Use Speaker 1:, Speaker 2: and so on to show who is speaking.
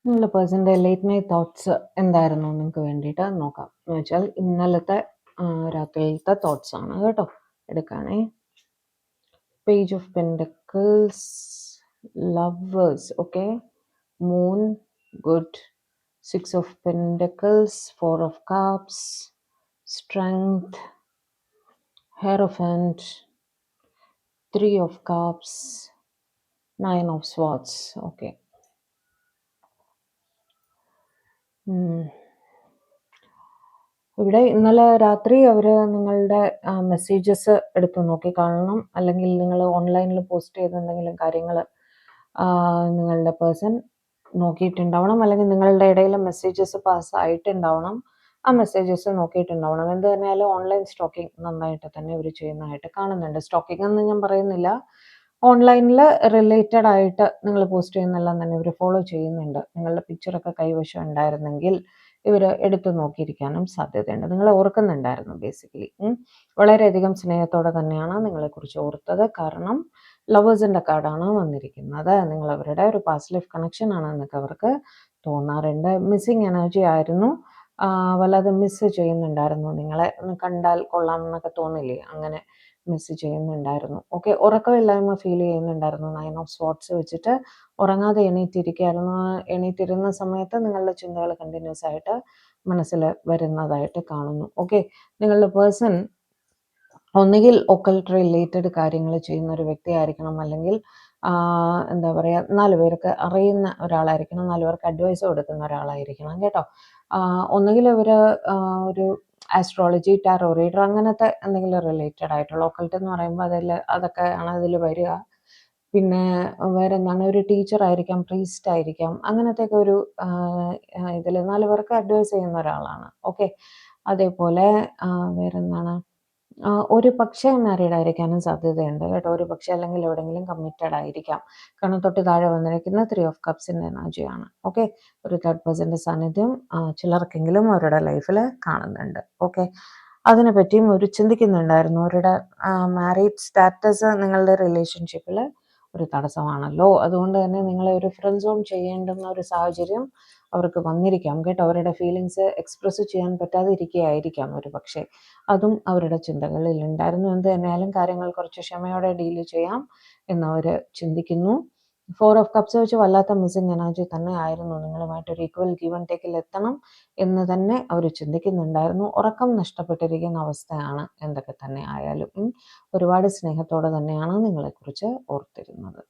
Speaker 1: നിങ്ങളുടെ പേഴ്സൻ്റെ late night thoughts എന്തായിരുന്നു നിങ്ങൾക്ക് വേണ്ടിയിട്ട് നോക്കാം. എന്ന് വെച്ചാൽ ഇന്നലത്തെ രാത്രിയിലത്തെ തോട്ട്സ് ആണ് കേട്ടോ. എടുക്കുകയാണേ. Page of pentacles, lovers, okay, moon, good, 6 of pentacles, 4 of cups, strength, hierophant, 3 of cups, 9 of swords. Okay. ഇവിടെ ഇന്നലെ രാത്രി അവർ നിങ്ങളുടെ മെസ്സേജസ് എടുത്ത് നോക്കി കാണണം, അല്ലെങ്കിൽ നിങ്ങൾ ഓൺലൈനിൽ പോസ്റ്റ് ചെയ്ത എന്തെങ്കിലും കാര്യങ്ങൾ നിങ്ങളുടെ പേഴ്സൺ നോക്കിയിട്ടുണ്ടാവണം, അല്ലെങ്കിൽ നിങ്ങളുടെ ഇടയിൽ മെസ്സേജസ് പാസ് ആയിട്ടുണ്ടാവണം. ആ മെസ്സേജസ് നോക്കിയിട്ടുണ്ടാവണം. എന്ത് തന്നെയാലും ഓൺലൈൻ സ്റ്റോക്കിംഗ് നന്നായിട്ട് തന്നെ ഇവർ ചെയ്യുന്നതായിട്ട് കാണുന്നുണ്ട്. സ്റ്റോക്കിംഗ് എന്ന് ഞാൻ പറയുന്നില്ല, ഓൺലൈനിൽ റിലേറ്റഡ് ആയിട്ട് നിങ്ങൾ പോസ്റ്റ് ചെയ്യുന്നതെല്ലാം തന്നെ ഇവർ ഫോളോ ചെയ്യുന്നുണ്ട്. നിങ്ങളുടെ പിക്ചറൊക്കെ കൈവശം ഉണ്ടായിരുന്നെങ്കിൽ ഇവർ എടുത്തു നോക്കിയിരിക്കാനും സാധ്യതയുണ്ട്. നിങ്ങളെ ഓർക്കുന്നുണ്ടായിരുന്നു ബേസിക്കലി. വളരെയധികം സ്നേഹത്തോടെ തന്നെയാണ് നിങ്ങളെക്കുറിച്ച് ഓർത്തത്. കാരണം ലവേഴ്സിൻ്റെ കാർഡാണ് വന്നിരിക്കുന്നത്. നിങ്ങൾ അവരുടെ ഒരു പാസ്റ്റ് ലൈഫ് കണക്ഷൻ ആണ് എന്നൊക്കെ അവർക്ക് തോന്നാറുണ്ട്. മിസ്സിങ് എനർജി ആയിരുന്നു. വല്ലാതെ മിസ്സ് ചെയ്യുന്നുണ്ടായിരുന്നു നിങ്ങളെ. ഒന്ന് കണ്ടാൽ കൊള്ളാം എന്നൊക്കെ തോന്നില്ലേ, അങ്ങനെ മിസ് ചെയ്യുന്നുണ്ടായിരുന്നു. ഓക്കെ. ഉറക്കമില്ലായ്മ ഫീൽ ചെയ്യുന്നുണ്ടായിരുന്നു. 9 ഓഫ് സ്വാർഡ്സ് വെച്ചിട്ട് ഉറങ്ങാതെ എണീറ്റിരിക്കുകയായിരുന്നു. എണീറ്റിരുന്ന സമയത്ത് നിങ്ങളുടെ ചിന്തകൾ കണ്ടിന്യൂസ് ആയിട്ട് മനസ്സിൽ വരുന്നതായിട്ട് കാണുന്നു. ഓക്കെ. നിങ്ങളുടെ പേഴ്സൺ ഒന്നുകിൽ ഒക്കൾട്ട് റിലേറ്റഡ് കാര്യങ്ങൾ ചെയ്യുന്ന ഒരു വ്യക്തിയായിരിക്കണം, അല്ലെങ്കിൽ എന്താ പറയുക, 4 പേർക്ക് അറിയുന്ന ഒരാളായിരിക്കണം, 4 പേർക്ക് അഡ്വൈസ് കൊടുക്കുന്ന ഒരാളായിരിക്കണം കേട്ടോ. ഒന്നുകിൽ ഇവർ ഒരു ആസ്ട്രോളജി, ടാരോ റീഡർ, അങ്ങനത്തെ എന്തെങ്കിലും റിലേറ്റഡ് ആയിട്ടുള്ള, ഒക്കൾട്ട് എന്ന് പറയുമ്പോൾ അതൊക്കെയാണ് അതിൽ വരിക. പിന്നെ വേറെ എന്താണ്, ഒരു ടീച്ചർ ആയിരിക്കാം, പ്രീസ്റ്റ് ആയിരിക്കാം, അങ്ങനത്തെയൊക്കെ ഒരു ഇതിൽ 4 പേർക്ക് അഡ്വൈസ് ചെയ്യുന്ന ഒരാളാണ്. ഓക്കെ. അതേപോലെ വേറെന്താണ്, ഒരു പക്ഷേ മാരീഡ് ആയിരിക്കാനും സാധ്യതയുണ്ട് കേട്ടോ. ഒരു പക്ഷേ, അല്ലെങ്കിൽ എവിടെയെങ്കിലും കമ്മിറ്റഡ് ആയിരിക്കാം. കാരണം തൊട്ട് താഴെ വന്നിരിക്കുന്ന 3 ഓഫ് കപ്സിൻ്റെ എനർജിയാണ്. ഓക്കെ. ഒരു തേർഡ് പേഴ്സൻ്റെ സാന്നിധ്യം ചിലർക്കെങ്കിലും അവരുടെ ലൈഫിൽ കാണുന്നുണ്ട്. ഓക്കെ. അതിനെപ്പറ്റിയും ഒരു ചിന്തിക്കുന്നുണ്ടായിരുന്നു. അവരുടെ മാരീഡ് സ്റ്റാറ്റസ് നിങ്ങളുടെ റിലേഷൻഷിപ്പിൽ ഒരു തടസ്സമാണല്ലോ. അതുകൊണ്ട് തന്നെ നിങ്ങളെ ഒരു ഫ്രണ്ട് സോൺ ചെയ്യേണ്ടുന്ന ഒരു സാഹചര്യം അവർക്ക് വന്നിരിക്കാം കേട്ടോ. അവരുടെ ഫീലിങ്സ് എക്സ്പ്രസ് ചെയ്യാൻ പറ്റാതെ ഇരിക്കുകയായിരിക്കാം ഒരു പക്ഷേ. അതും അവരുടെ ചിന്തകളിൽ ഉണ്ടായിരുന്നു. എന്ത് തന്നെയായാലും കാര്യങ്ങൾ കുറച്ച് ക്ഷമയോടെ ഡീൽ ചെയ്യാം എന്നവർ ചിന്തിക്കുന്നു. 4 ഓഫ് കപ്സ് വെച്ച് വല്ലാത്ത മിസ്സിങ് എനർജി തന്നെ ആയിരുന്നു. നിങ്ങളുമായിട്ടൊരു ഈക്വൽ ഗീവ് ആൻഡ് ടേക്കിൽ എത്തണം എന്ന് തന്നെ അവർ ചിന്തിക്കുന്നുണ്ടായിരുന്നു. ഉറക്കം നഷ്ടപ്പെട്ടിരിക്കുന്ന അവസ്ഥയാണ് എന്തൊക്കെ തന്നെ ആയാലും. ഒരുപാട് സ്നേഹത്തോടെ തന്നെയാണ് നിങ്ങളെക്കുറിച്ച് ഓർത്തിരുന്നത്.